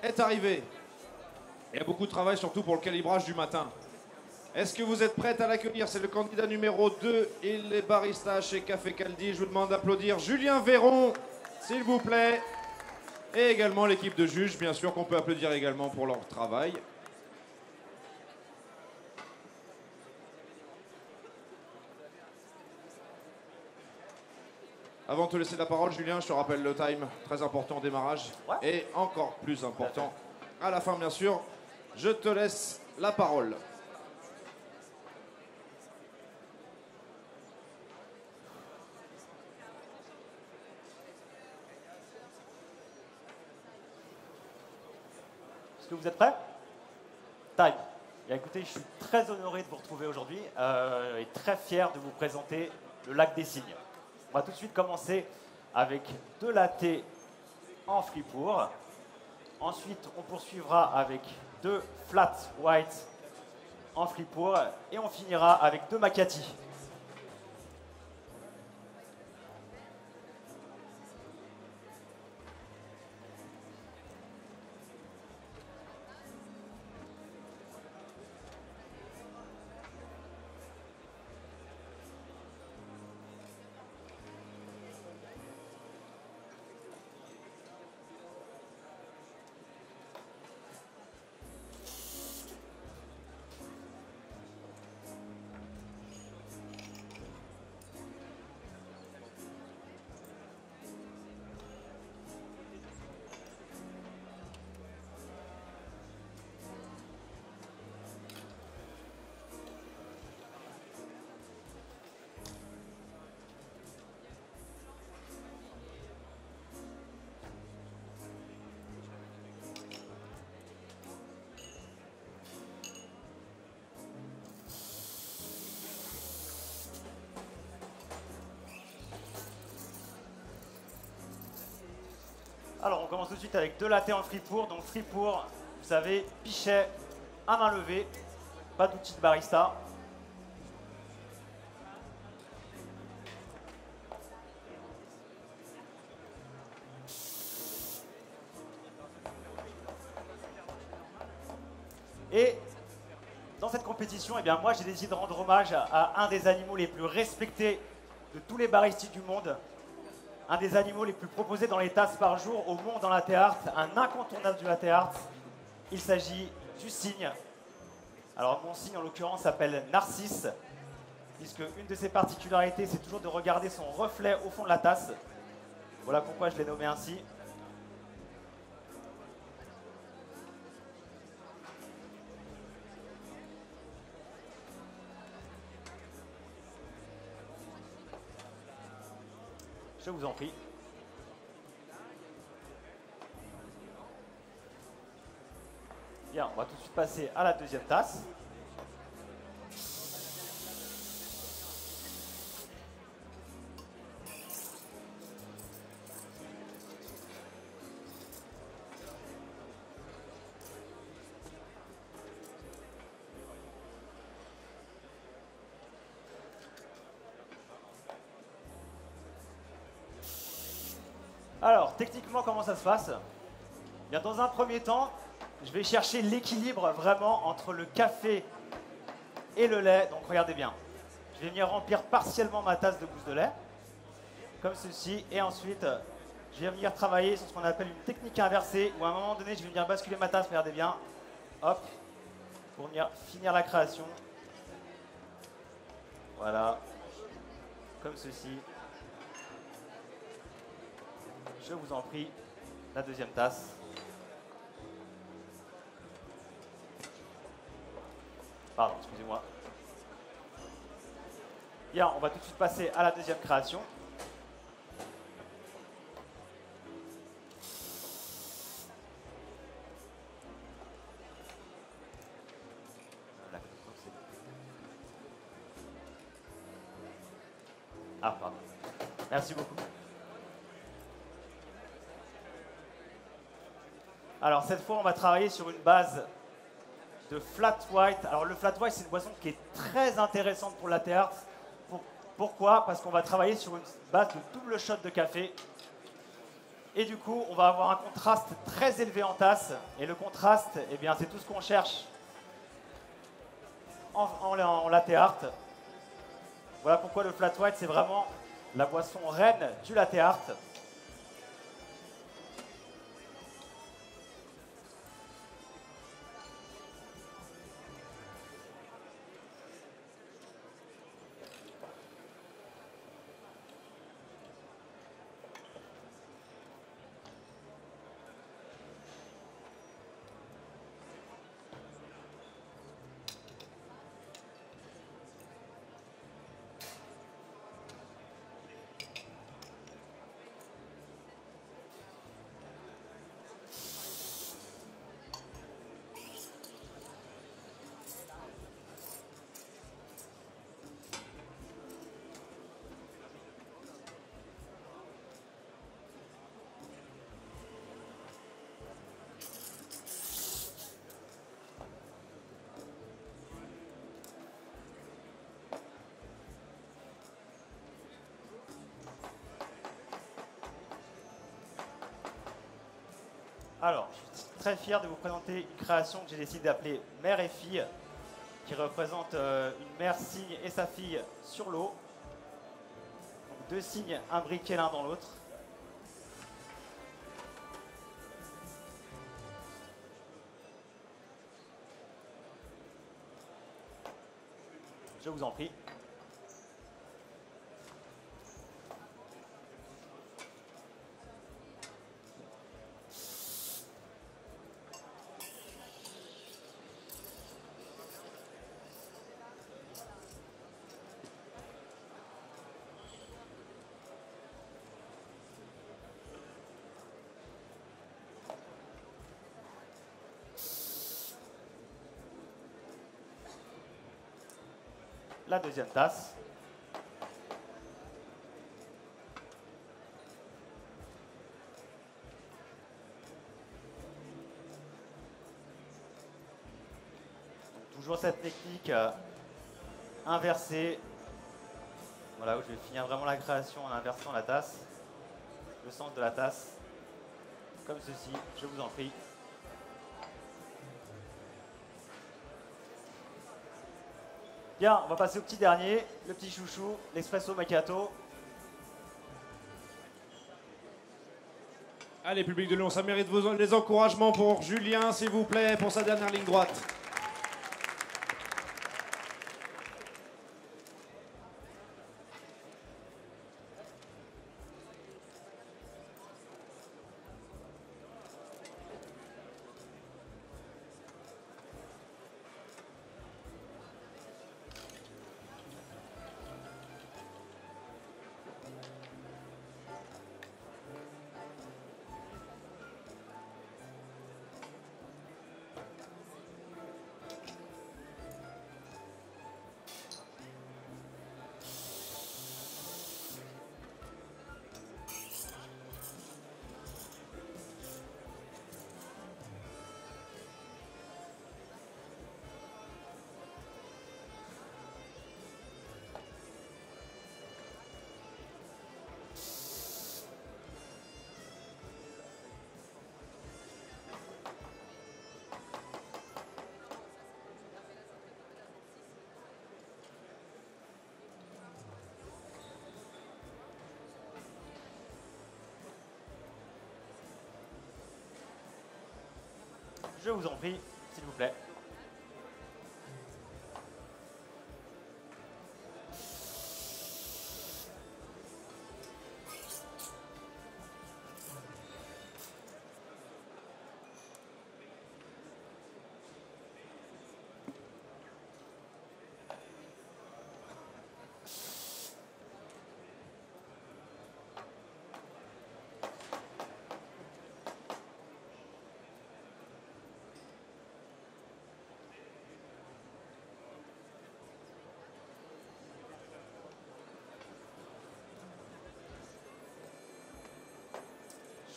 est arrivé. Il y a beaucoup de travail, surtout pour le calibrage du matin. Est-ce que vous êtes prête à l'accueillir? C'est le candidat numéro 2. Il est barista chez Café Caldi. Je vous demande d'applaudir Julien Véron, s'il vous plaît. Et également l'équipe de juges, bien sûr, qu'on peut applaudir également pour leur travail. Avant de te laisser la parole, Julien, je te rappelle le time, très important au démarrage, et encore plus important à la fin, bien sûr. Je te laisse la parole. Est-ce que vous êtes prêts? Time. Bien, écoutez, je suis très honoré de vous retrouver aujourd'hui et très fier de vous présenter le lac des cygnes. On va tout de suite commencer avec 2 lattés en fripour. Ensuite, on poursuivra avec 2 flat white en fripour. Et on finira avec 2 macchiati. Alors, on commence tout de suite avec 2 lattés en fripour. Donc, fripour, vous savez, pichet à main levée, pas d'outil de barista. Et dans cette compétition, eh bien, moi, j'ai décidé de rendre hommage à un des animaux les plus respectés de tous les baristis du monde. Un des animaux les plus proposés dans les tasses par jour au monde en latte art, un incontournable du latte art. Il s'agit du cygne. Alors mon cygne en l'occurrence s'appelle Narcisse, puisque une de ses particularités c'est toujours de regarder son reflet au fond de la tasse. Voilà pourquoi je l'ai nommé ainsi. Je vous en prie. Bien, on va tout de suite passer à la deuxième tasse. Alors, techniquement, comment ça se passe? Bien, dans un premier temps, je vais chercher l'équilibre vraiment entre le café et le lait. Donc, regardez bien. Je vais venir remplir partiellement ma tasse de gousse de lait, comme ceci. Et ensuite, je vais venir travailler sur ce qu'on appelle une technique inversée, où à un moment donné, je vais venir basculer ma tasse, regardez bien. Hop, pour venir finir la création. Voilà, comme ceci. Je vous en prie, la deuxième tasse. Pardon, excusez-moi. Bien, on va tout de suite passer à la deuxième création. Ah, pardon. Merci beaucoup. Alors cette fois, on va travailler sur une base de flat white. Alors le flat white, c'est une boisson qui est très intéressante pour le latte art. Pourquoi? Parce qu'on va travailler sur une base de double shot de café. Et du coup, on va avoir un contraste très élevé en tasse. Et le contraste, eh bien, c'est tout ce qu'on cherche en latte art. Voilà pourquoi le flat white, c'est vraiment la boisson reine du latte art. Alors, je suis très fier de vous présenter une création que j'ai décidé d'appeler Mère et Fille, qui représente une mère cygne et sa fille sur l'eau. Donc, deux cygnes imbriqués l'un dans l'autre. Je vous en prie. La deuxième tasse. Donc, toujours cette technique inversée. Voilà, où je vais finir vraiment la création en inversant la tasse. Le sens de la tasse. Comme ceci, je vous en prie. Bien, on va passer au petit dernier, le petit chouchou, l'espresso macchiato. Allez, public de Lyon, ça mérite les encouragements pour Julien, s'il vous plaît, pour sa dernière ligne droite. Je vous en prie, s'il vous plaît.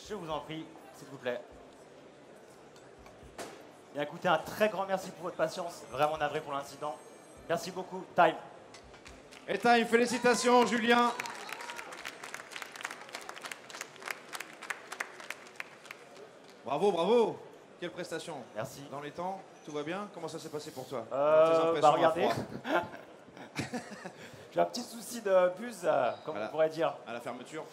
Je vous en prie, s'il vous plaît. Bien écoutez, un très grand merci pour votre patience. Vraiment navré pour l'incident. Merci beaucoup. Time. Et time, félicitations Julien. Bravo, bravo. Quelle prestation. Merci. Dans les temps, tout va bien? Comment ça s'est passé pour toi? Tes Bah impressions à regardez. froid. J'ai un petit souci de buse, comme Voilà. on pourrait dire. À la fermeture?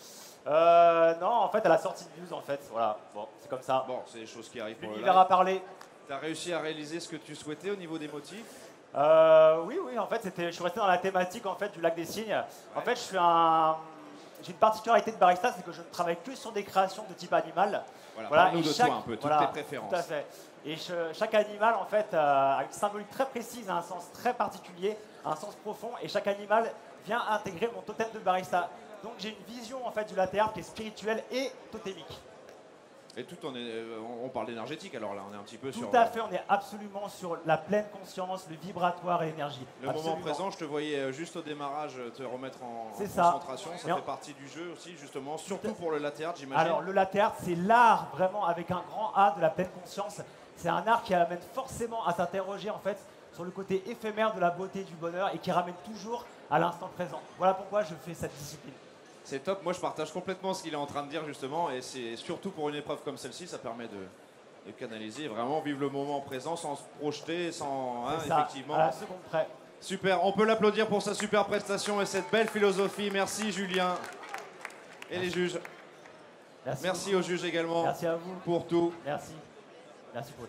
Non, en fait, à la sortie de buse, en fait. Voilà, bon, c'est comme ça. Bon, c'est des choses qui arrivent pour le L'univers live. a parlé. T'as réussi à réaliser ce que tu souhaitais au niveau des motifs? Oui, en fait, je suis resté dans la thématique en fait, du lac des cygnes. En fait, j'ai une particularité de barista, c'est que je ne travaille que sur des créations de type animal. Voilà, parle-nous de toi un peu, toutes tes préférences. Tout à fait. Et chaque animal, en fait, a une symbolique très précise, a un sens très particulier, un sens profond, et chaque animal vient intégrer mon totem de barista. Donc j'ai une vision en fait du latte art qui est spirituelle et totémique. Et tout on parle d'énergétique alors là, on est un petit peu sur... Tout à fait, on est absolument sur la pleine conscience, le vibratoire et l'énergie. Le Absolument. moment présent, je te voyais juste au démarrage te remettre en C'est ça. concentration. Ça Mais fait partie du jeu aussi, justement, surtout pour le latte art, j'imagine. Alors le latte art, c'est l'art vraiment avec un grand A de la pleine conscience. C'est un art qui amène forcément à s'interroger en fait sur le côté éphémère de la beauté et du bonheur et qui ramène toujours à l'instant présent. Voilà pourquoi je fais cette discipline. C'est top, moi je partage complètement ce qu'il est en train de dire justement, et c'est surtout pour une épreuve comme celle-ci, ça permet de canaliser, vraiment vivre le moment présent sans se projeter, sans... Hein, Ça, effectivement. à la seconde près. Super, on peut l'applaudir pour sa super prestation et cette belle philosophie. Merci Julien et les juges. Merci aux juges également Merci à vous. pour tout. Merci. Merci Paul.